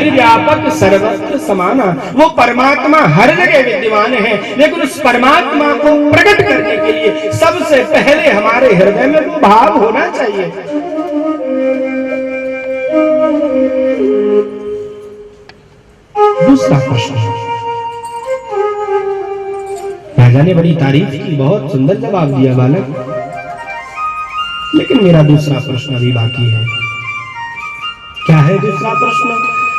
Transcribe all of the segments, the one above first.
हरिव्यापक सर्वत्र समाना। वो परमात्मा हर जगह विद्यमान है, लेकिन उस परमात्मा को प्रकट करने के लिए सबसे पहले हमारे हृदय में वो भाव होना चाहिए। दूसरा प्रश्न, राजा ने बड़ी तारीफ की, बहुत सुंदर जवाब दिया बालक, लेकिन मेरा दूसरा प्रश्न अभी बाकी है। क्या है दूसरा प्रश्न?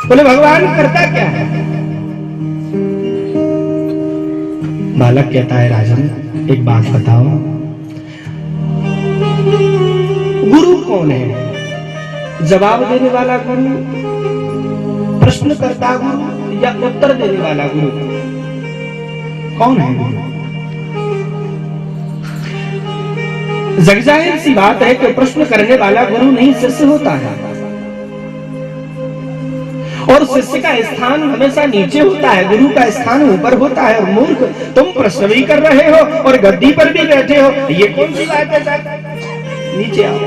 बोले भगवान करता क्या है? बालक कहता है राजन एक बात बताओ, गुरु कौन है? जवाब देने वाला गुरु, प्रश्नकर्ता गुरु या उत्तर देने वाला गुरु? कौन है गुरु? जाहिर सी बात है कि प्रश्न करने वाला गुरु नहीं शिष्य होता है, और शिष्य का स्थान हमेशा नीचे होता है, गुरु का स्थान ऊपर होता है। और मूर्ख, तुम प्रश्न भी कर रहे हो और गद्दी पर भी बैठे हो, ये कौन सी बात है? नीचे आओ,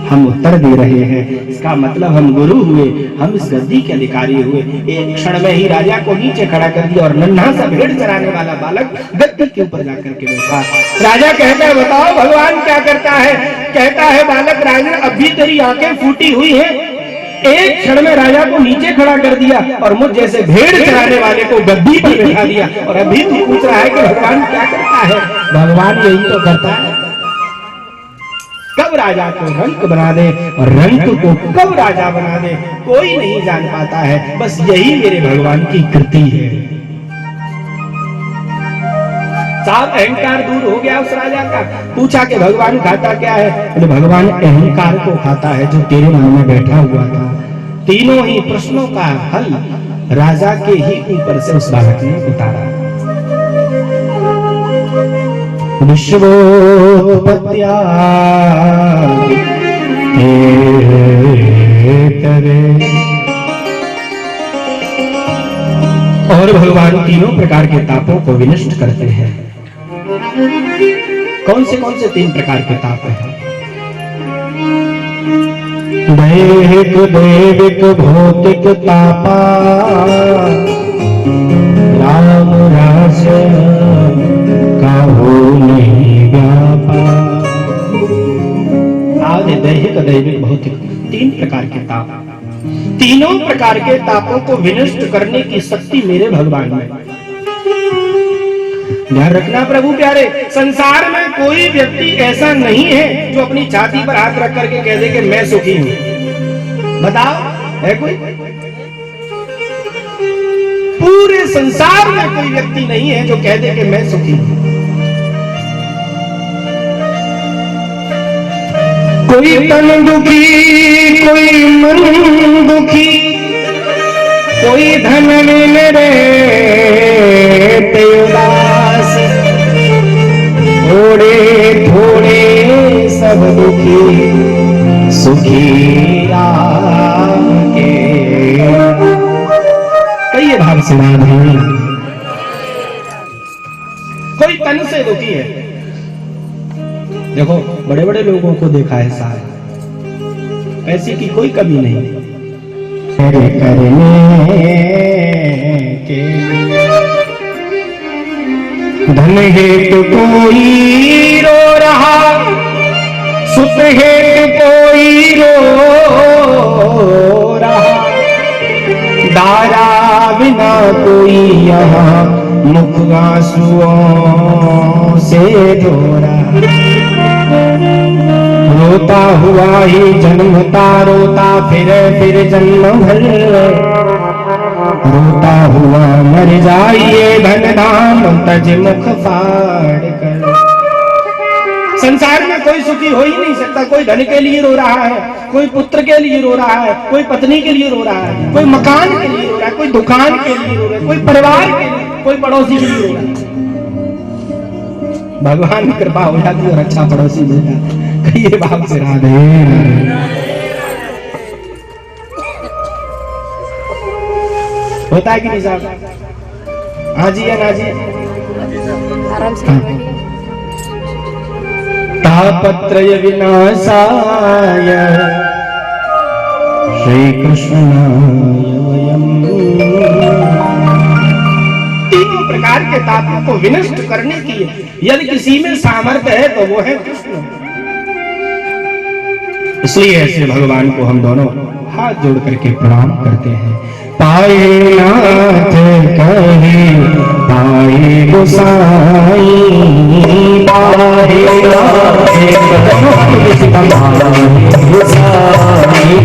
हम उत्तर दे रहे हैं, इसका मतलब हम गुरु हुए, हम इस गद्दी के अधिकारी हुए। एक क्षण में ही राजा को नीचे खड़ा कर दिया और नन्हा सा भेड़ चराने वाला बालक गद्दी के ऊपर जाकर के बैठा। राजा कहता है बताओ भगवान क्या करता है? कहता है बालक राजन अभी तेरी आंखें फूटी हुई है, एक क्षण में राजा को नीचे खड़ा कर दिया और मुझ जैसे भेड़ चराने वाले को गद्दी पर बैठा दिया, और अभी तू पूछ रहा है कि भगवान क्या करता है? भगवान यही तो करता है, कब राजा को रंक बना दे और रंक को कब राजा बना दे कोई नहीं जान पाता है, बस यही मेरे भगवान की कृति है। साफ अहंकार दूर हो गया उस राजा का। पूछा कि भगवान खाता क्या है? बोले भगवान अहंकार को खाता है जो तेरे मन में बैठा हुआ था। तीनों ही प्रश्नों का हल राजा के ही ऊपर से उस बालक ने उतारा। विश्वोत्पत्त्या और भगवान तीनों प्रकार के तापों को विनष्ट करते हैं। कौन से तीन प्रकार के ताप हैं? दैहिक, दैविक, भौतिक तापा, राम राज्य का हो नहीं व्यापा। दैहिक, दैविक, भौतिक, तीन प्रकार के ताप, तीनों प्रकार के तापों को विनष्ट करने की शक्ति मेरे भगवान में। ध्यान रखना प्रभु प्यारे, संसार में कोई व्यक्ति ऐसा नहीं है जो अपनी छाती पर हाथ रख करके कह दे कि मैं सुखी हूं। बताओ है कोई? पूरे संसार में कोई व्यक्ति नहीं है जो कह दे कि मैं सुखी हूं। कोई तन दुखी, कोई मन दुखी, कोई धन में रहते उदास, थोड़े थोड़े सब दुखी, सुखी राम के। कई भाव से राधे। कोई तन से दुखी है, देखो बड़े बड़े लोगों को देखा है साहब, ऐसी की कोई कमी नहीं। करने के धन हेतु कोई रो रहा, सुख हेतु कोई रो रहा, दारा बिना कोई यहाँ मुख आंसुओं से धो रहा। रोता हुआ ही जन्मता, रोता फिर जन्म भर, रोता हुआ मर जाइए धन धाम तज मुख फाड़ कर। संसार में कोई सुखी हो ही नहीं सकता। कोई धन के लिए रो रहा है, कोई पुत्र के लिए रो रहा है, कोई पत्नी के लिए रो रहा है, कोई मकान के लिए रो रहा है, कोई दुकान के लिए रो रहा है, कोई परिवार के लिए, कोई पड़ोसी के लिए रो रहा है। भगवान की कृपा हो जाती और अच्छा पड़ोसी मिल जाता। कहिए बाप से राधे। होता है कि नहीं साहब? हाँ जी है ना जी, आराम से। तापत्रय विनाशाय श्री कृष्णाय के तापों को विनष्ट करने की यदि किसी में सामर्थ्य है तो वो है कृष्ण। इसलिए ऐसे भगवान को हम दोनों हाथ जोड़ करके प्रणाम करते हैं। पाए नाथ कहे पाए गोसाई, पाए नाथ कहे पाए गोसाई,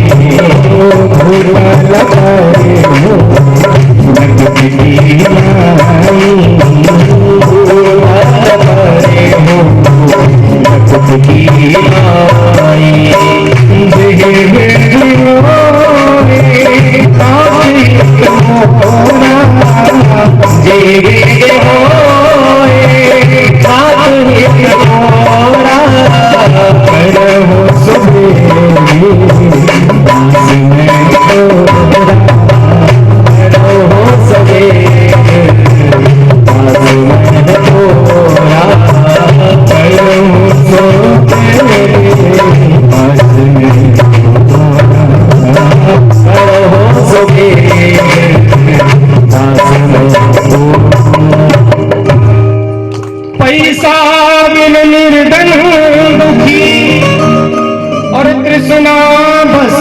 पैसा बिन निर्धन दुखी और कृष्णा बस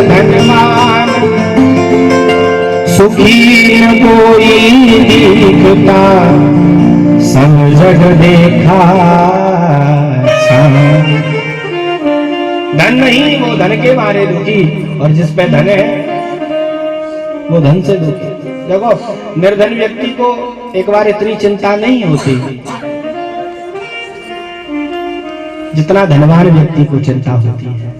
धनवान, सुखी न कोई दिखता सब जग देखा। धन नहीं वो धन के मारे दुखी, और जिस पे धन है वो धन से दुखी। देखो निर्धन व्यक्ति को एक बार इतनी चिंता नहीं होती जितना धनवान व्यक्ति को चिंता होती है।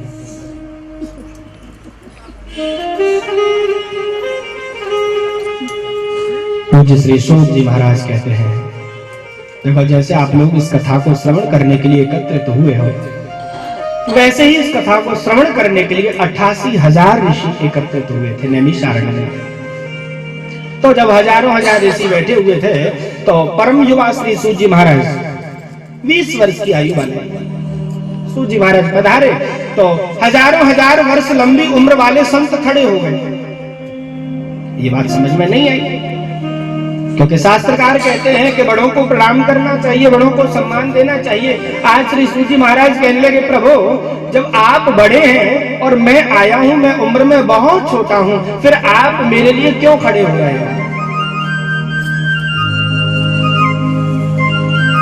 पूज्य श्री सूत जी महाराज कहते हैं, देखो जैसे आप लोग इस कथा को श्रवण करने के लिए एकत्रित हुए हो, वैसे ही इस कथा को श्रवण करने के लिए 88,000 ऋषि एकत्रित हुए थे नैमिषारण्य में। तो जब हजारों हजार ऋषि बैठे हुए थे तो परम युवा श्री सूत जी महाराज 20 वर्ष की आयु वाले सूत जी महाराज पधारे तो हजारों हजार वर्ष लंबी उम्र वाले संत खड़े हो गए। ये बात समझ में नहीं आई, क्योंकि शास्त्रकार कहते हैं कि बड़ों को प्रणाम करना चाहिए, बड़ों को सम्मान देना चाहिए। आज श्री सूत जी महाराज कहने लगे, प्रभु जब आप बड़े हैं और मैं आया हूं, मैं उम्र में बहुत छोटा हूं, फिर आप मेरे लिए क्यों खड़े हो गए?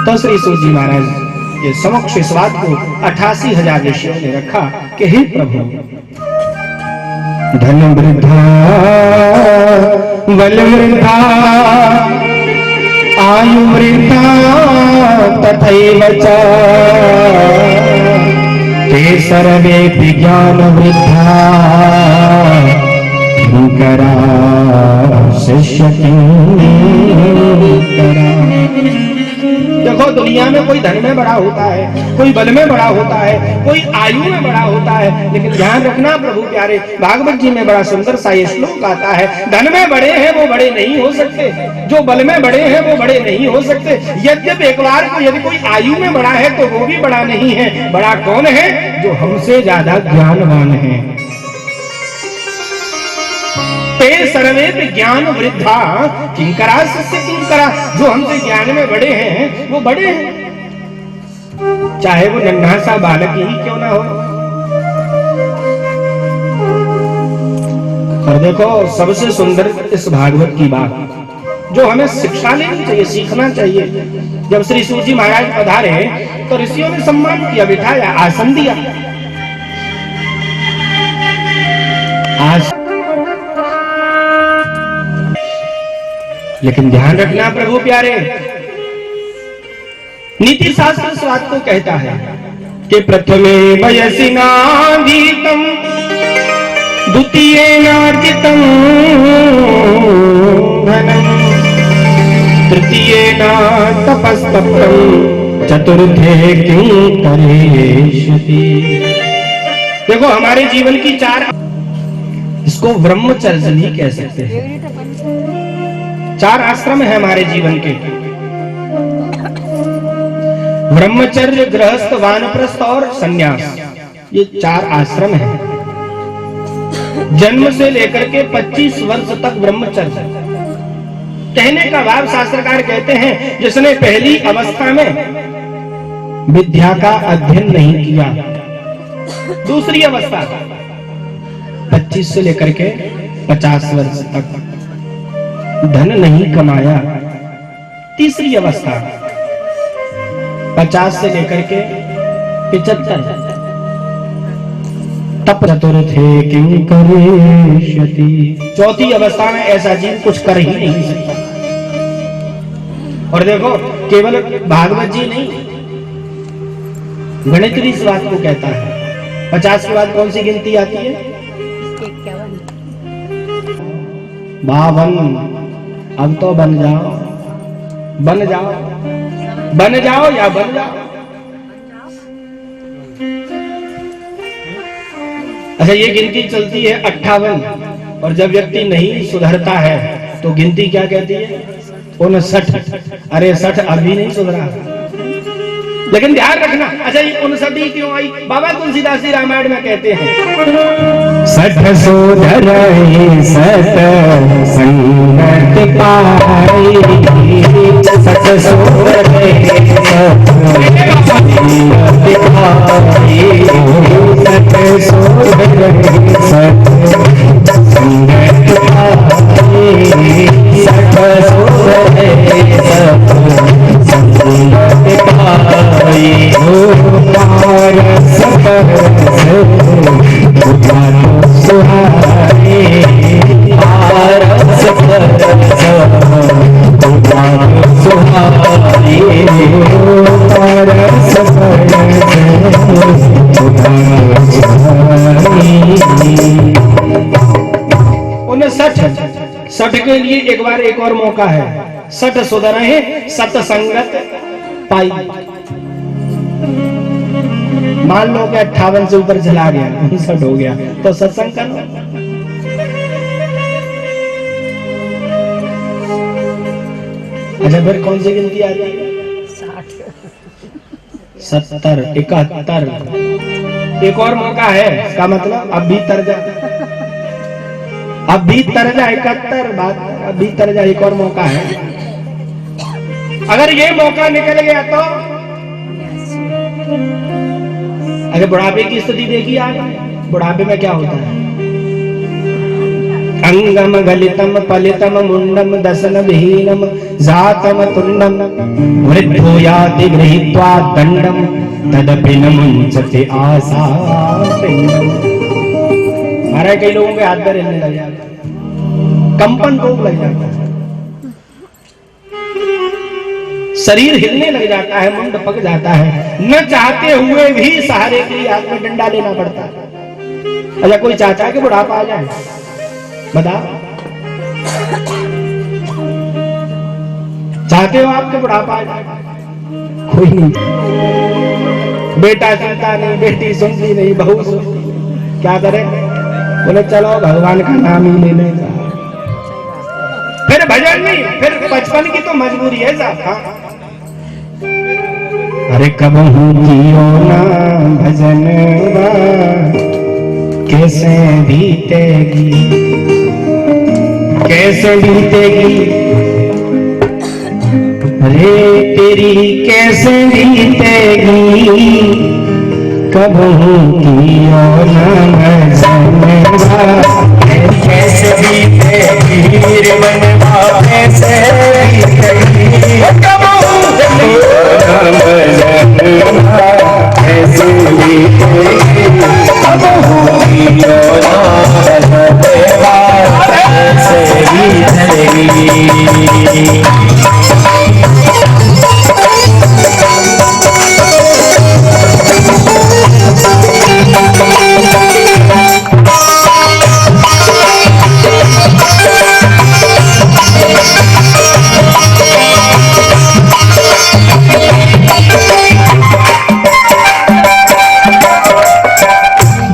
तो श्री सूत जी महाराज के समक्ष इस बात को 88,000 ऋषियों ने रखा कि हे प्रभु, धन वृद्धा बल वृद्धा आयु वृद्धा तथैव च ते सर्वे ज्ञान वृद्धा किंकरा शिष्य किंकरा। देखो दुनिया में कोई धन में बड़ा होता है, कोई बल में बड़ा होता है, कोई आयु में बड़ा होता है, लेकिन ध्यान रखना प्रभु प्यारे, भागवत जी में बड़ा सुंदर सा ये श्लोक आता है, धन में बड़े हैं वो बड़े नहीं हो सकते, जो बल में बड़े हैं वो बड़े नहीं हो सकते। यद्यपि एक बार को यदि कोई आयु में बड़ा है तो वो भी बड़ा नहीं है। बड़ा कौन है? जो हमसे ज्यादा ज्ञानवान है। ते सर्वे ज्ञान वृद्धा किंकरा शिष्य किंकरा, जो हमसे ज्ञान में बड़े हैं वो बड़े हैं, चाहे वो नन्हा सा बालक ही क्यों ना हो। और देखो सबसे सुंदर इस भागवत की बात जो हमें शिक्षा लेनी चाहिए, सीखना चाहिए। जब श्री सूत जी महाराज पधारे तो ऋषियों ने सम्मान किया, बिठाया, आसन दिया। लेकिन ध्यान रखना प्रभु प्यारे, नीति शास्त्र इस बात को कहता है कि प्रथमे वयसि नाधीतम द्वितीये नार्जितम धनम तृतीये न तपस्तप्तम चतुर्थे किं करेष्यति। देखो हमारे जीवन की 4, इसको ब्रह्मचर्य भी कह सकते हैं। 4 आश्रम है हमारे जीवन के, ब्रह्मचर्य, गृहस्थ, वानप्रस्थ और संन्यास। ये 4 आश्रम है। जन्म से लेकर के 25 वर्ष तक ब्रह्मचर्य, कहने का भाव शास्त्रकार कहते हैं जिसने पहली अवस्था में विद्या का अध्ययन नहीं किया, दूसरी अवस्था 25 से लेकर के 50 वर्ष तक धन नहीं कमाया, तीसरी अवस्था 50 से लेकर के 75 तप चतुर थे किं करिष्यति, चौथी अवस्था में ऐसा जीव कुछ कर ही नहीं सकता। और देखो केवल भागवत जी नहीं, गणित भी इस बात को कहता है। 50 के बाद कौन सी गिनती आती है? 52। अब तो बन जाओ, बन जाओ, बन जाओ या बन जाओ। अच्छा, ये गिनती चलती है 58, और जब व्यक्ति नहीं सुधरता है तो गिनती क्या कहती है? 59। अरे 60 अभी नहीं सुधरा। लेकिन ध्यान रखना, अच्छा ये 59 क्यों आई? बाबा तुलसीदास जी रामायण में कहते हैं 60 सुधरहि सत संगत पाई, 60 सुधरहि सत संगत पाई, 60 सुधरहि सत संगत पाई, 60 सुधरहि सत संगत पाई। हो पारस परस सुहाए, पारस परस सुहाए, पारस परस 60 के लिए एक बार एक और मौका है। 60 सुधरहि सतसंगत पाई। मान लो कि 58 से ऊपर चला गया, 59 हो गया, तो सत्संग करो। अच्छा, फिर कौन सी गिनती आती है? 70, 71। एक और मौका है, इसका मतलब अब भी तर जा, अब भी तर जा। 71 बात, अब भी तर जा, एक और मौका है। अगर ये मौका निकल गया तो अरे बुढ़ापे की स्थिति देखिए आगे। बुढ़ापे में क्या होता है? अंगम गलितम पलितम मुंडम दसन विहीनम जातम तुंडम वृद्धो याति गृहीत्वा दंडम तदपि न मुंचते आशा पिंडम। हमारे कई लोगों के हाथ पैर हिलने लग जाते हैं, कंपन रोग लग जाता है, शरीर हिलने लग जाता है, मुंड पक जाता है, न चाहते हुए भी सहारे के लिए हाथ में डंडा लेना पड़ता है। अच्छा, कोई चाहता है कि बुढ़ापा आ जाए? बताओ, चाहते हो आपके बुढ़ापा आ जाए? कोई नहीं। बेटा सुनता नहीं, बेटी सुनती नहीं, बहू सुनती, क्या करे? बोले चलो भगवान का नाम ही ले लेगा। फिर भजन नहीं, फिर 55 की तो मजबूरी है साहब। हाँ, अरे कबहू कियो ना भजन कैसे बीतेगी, कैसे बीतेगी, अरे तेरी कैसे बीतेगी, कबहू कियो ना भजन कैसे बीतेगी, रे मनवा कैसे बीतेगी, कबहू ऐसे बीतेगी, कबहू कियो ना ऐसे बीतेगी।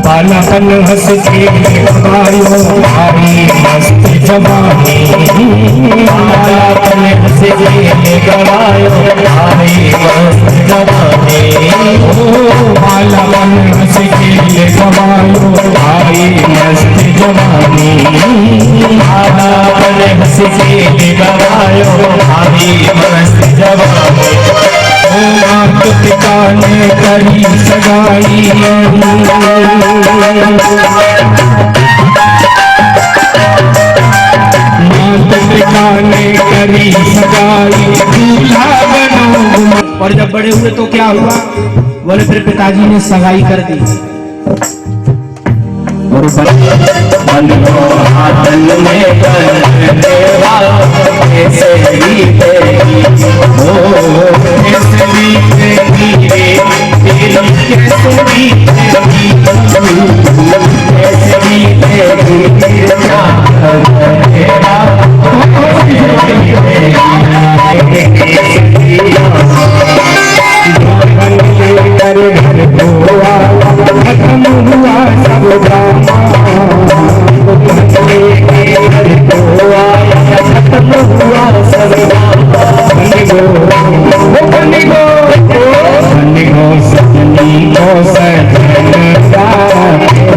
बालापन हंस के गवायो भारी मस्त जवानी, बालापन हंस के गवायो भारी मस्त जवानी, बालापन हंस के गवायो भारी मस्त जवानी, बालापन हंस के गवायो भारी मन जवानी मात पिता ने करी सगाई मात पिता ने करी सगाई दूल्हा बनो। और जब बड़े हुए तो क्या हुआ? बोले फिर पिताजी ने सगाई कर दी और बनो हाथन में कर देवा ऐसे ही तेरी ओ ऐसे ही तेरी तेरी कैसे भी तेरी ऐसे ही तेरी क्या कर देवा घर धोआ खत्म हुआ सब ड्रामा घर धोआ खत्म हुआ सब बनी गो सपनी को सजन का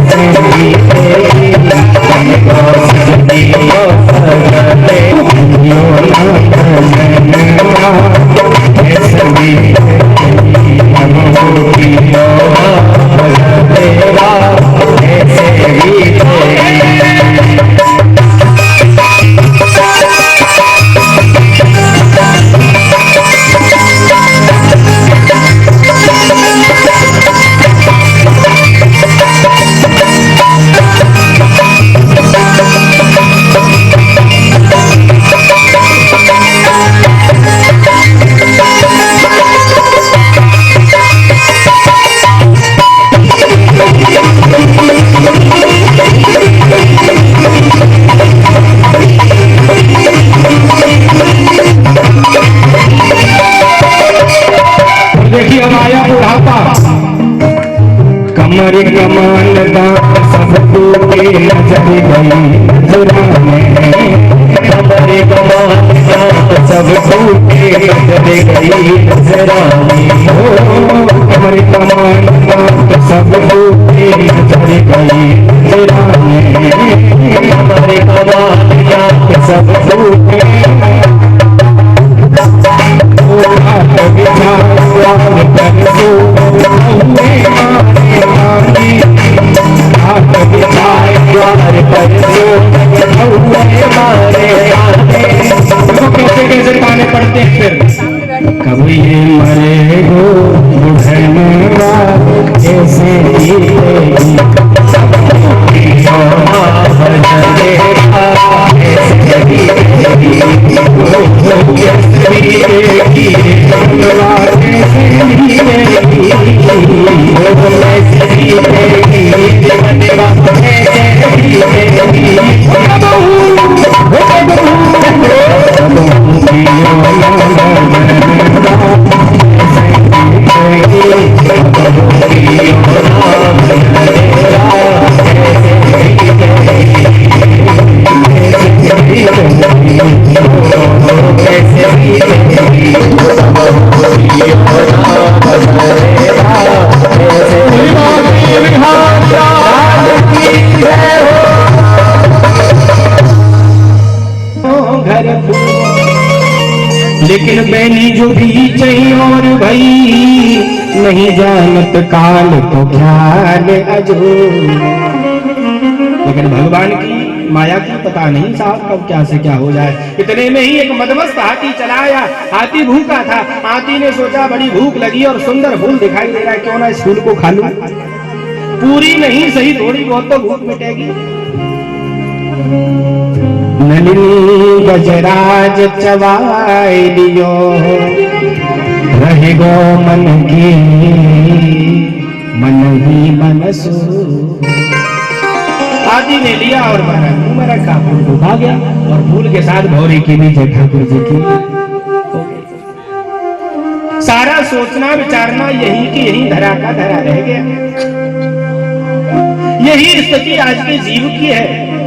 सजनी को कमर कमान दांत सब टूटे नजर गई नजराने कमर कमान दांत सब टूटे नजर गई नजराने कमर कमान दांत सब टूटे नजर गई नजराने कमर कमान दांत सब टूटे कैसे गाने पढ़ते हैं फिर कभी मरे गो बुढ़नवा ऐसे ही लेकिन बैनी जो भी चाहिए और भाई नहीं जानत काल तो ख्याल अजो। लेकिन भगवान की माया की पता नहीं साहब कब क्या से क्या हो जाए। इतने में ही एक मदमस्त हाथी चला आया। हाथी भूखा था। हाथी ने सोचा बड़ी भूख लगी और सुंदर फूल दिखाई दे रहा है, क्यों ना इस फूल को खा लूं। पूरी नहीं सही थोड़ी बहुत तो भूख मिटेगी। नलिनी गजराज चवाई लियो रहे गो मन की मन ही मनसो। हाथी ने लिया और महाराज मुंह में रखा, फूल को खा गया और फूल के साथ भौरी की भी जय ठाकुर जी की। सारा सोचना विचारना यही की यही धरा का धरा रह गया। यही स्थिति आज के जीव की है।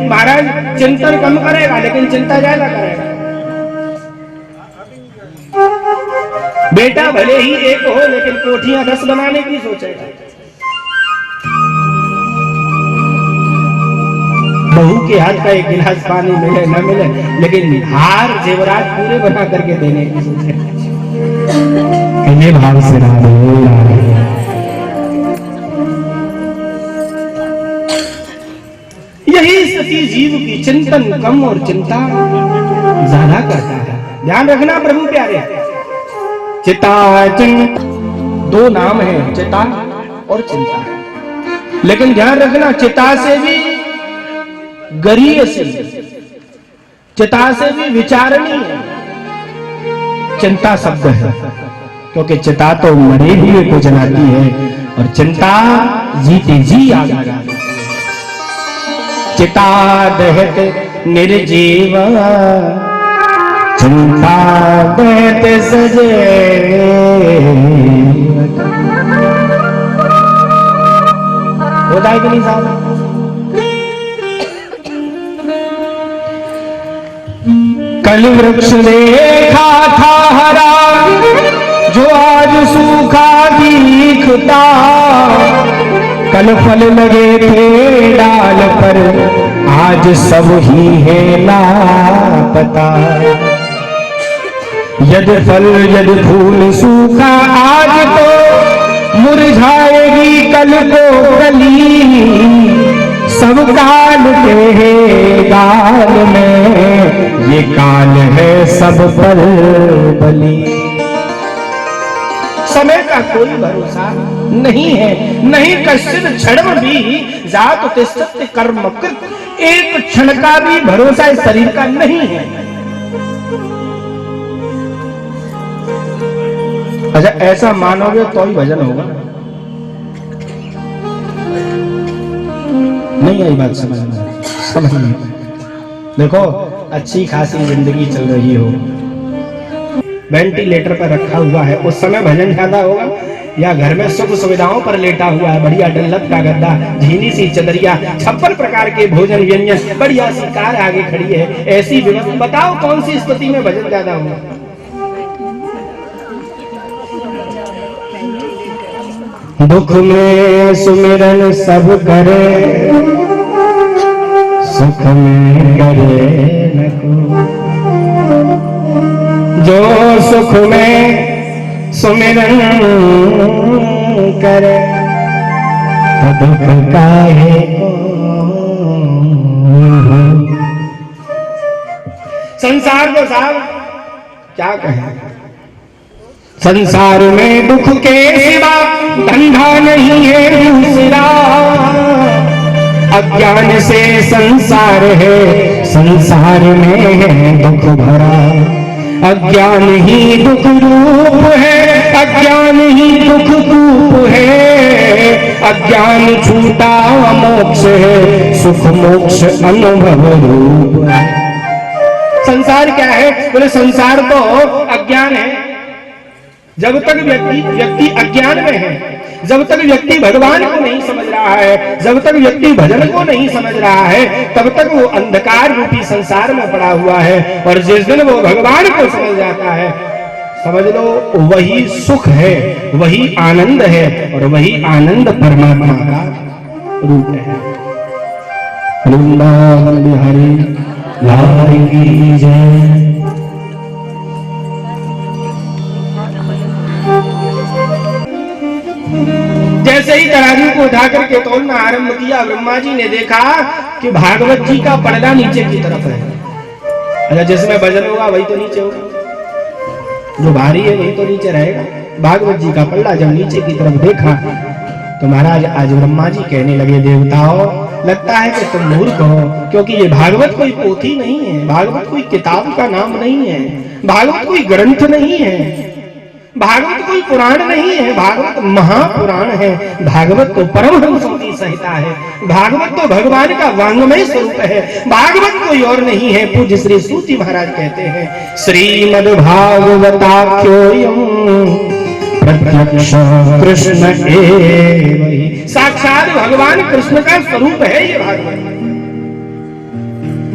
महाराज चिंतन कम करेगा लेकिन चिंता ज्यादा करेगा। बेटा भले ही एक हो लेकिन कोठियां 10 बनाने की सोचेगा। बहू के हाथ का एक गिलास पानी मिले न मिले, लेकिन हार जेवरात पूरे बना करके देने की सोचे। कितने भाव से राधे। यही स्थिति जीव की, चिंतन कम और चिंता ज्यादा करता है। ध्यान रखना प्रभु प्यारे, चिता चिंता दो नाम है, चिता और चिंता। लेकिन ध्यान रखना, चिता से भी गरीयसी, चिता से भी विचारणी है चिंता शब्द है, क्योंकि चिता तो मरे हुए को जलाती है और चिंता जीते जी आग लगाती है। चिता दहत निर्जीव, चिंता दहत सजे। होता है कि नहीं साहब? कल वृक्ष देखा था हरा, जो आज सूखा दिखता। कल फल लगे थे डाल पर, आज सब ही है लापता। यदि फल यदि फूल सूखा आज तो मुरझाएगी कल को कली। सब काल के गाल में, ये काल है सब पर बली। समय का कोई भरोसा नहीं है, नहीं कश्चित क्षण भी जात तिष्ठति कर्मकृत। एक क्षण का भी भरोसा इस शरीर का नहीं है। अच्छा, ऐसा मानोगे तो ही भजन होगा। नहीं आई बात समझ में? देखो, अच्छी खासी जिंदगी चल रही हो, वेंटिलेटर पर रखा हुआ है, उस समय भजन ज्यादा होगा, या घर में सुख सुविधाओं पर लेटा हुआ है, बढ़िया डल्लप का गद्दा, झीनी सी चदरिया, 56 प्रकार के भोजन व्यंजन, बढ़िया सी कार आगे खड़ी है, ऐसी व्यवस्था, बताओ कौन सी स्थिति में भजन ज्यादा होगा? दुख में सुमिरन सब करे, सुख में करे न को। जो सुख में सुमिरन करे, तो दुख काहे को। संसार को साहब क्या कहें, संसार में दुख के सिवा धंधा नहीं है दूसरा। अज्ञान से संसार है, संसार में है दुख भरा। अज्ञान ही दुख रूप है, अज्ञान ही दुख कूप है। अज्ञान छूटा मोक्ष है, सुख मोक्ष अनुभव रूप है। संसार क्या है? बोले संसार तो अज्ञान है। जब तक व्यक्ति अज्ञान में है, जब तक व्यक्ति भगवान को नहीं समझ रहा है, जब तक व्यक्ति भजन को नहीं समझ रहा है, तब तक वो अंधकार रूपी संसार में पड़ा हुआ है। और जिस दिन वो भगवान को समझ जाता है, समझ लो वही सुख है, वही आनंद है, और वही आनंद परमात्मा का रूप है। वृंदावन बिहारी लाल की जय। जैसे ही तराजू को उठा करके तोलना आरंभ किया, ब्रह्मा जी ने देखा कि भागवत जी का पड़दा नीचे की तरफ है। अच्छा, जिसमें भजन होगा वही तो नीचे होगा, जो भारी है वही तो नीचे रहेगा। भागवत जी का पड़दा जब नीचे की तरफ देखा तो महाराज आज ब्रह्मा जी कहने लगे, देवताओं लगता है कि तुम मूर्ख हो, क्योंकि ये भागवत कोई पोथी नहीं है, भागवत कोई किताब का नाम नहीं है, भागवत कोई ग्रंथ नहीं है, भागवत कोई पुराण नहीं है, भागवत महापुराण है। भागवत तो परमहंसों की संहिता है, भागवत तो भगवान का वांग्मय स्वरूप है, भागवत कोई और नहीं है। पूज्य श्री सूति महाराज कहते हैं, श्रीमद् भागवताख्योऽयं प्रत्यक्ष कृष्ण एव हि। साक्षात भगवान कृष्ण का स्वरूप है ये भागवत।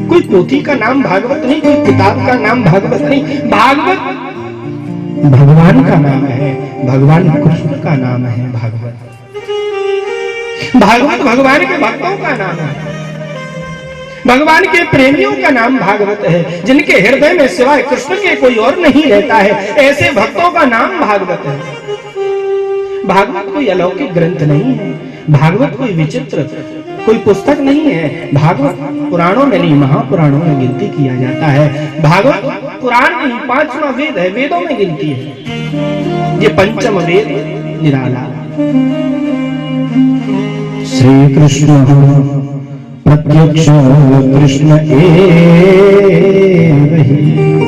कोई पोथी का नाम भागवत नहीं, कोई किताब का नाम भागवत नहीं, भागवत भगवान का नाम है, भगवान कृष्ण का नाम है। भागवत भागवत भगवान के भक्तों का नाम है। भगवान के प्रेमियों का नाम भागवत है। जिनके हृदय में सिवाय कृष्ण के कोई और नहीं रहता है, ऐसे भक्तों का नाम भागवत है। भागवत कोई अलौकिक ग्रंथ नहीं है, भागवत कोई विचित्र कोई पुस्तक नहीं है। भागवत पुराणों में नहीं, महापुराणों में गिनती किया जाता है। भागवत पुराण नहीं, 5वां वेद है, वेदों में गिनती है। ये पंचम वेद निराला। श्री कृष्ण प्रत्यक्ष कृष्ण एव ही।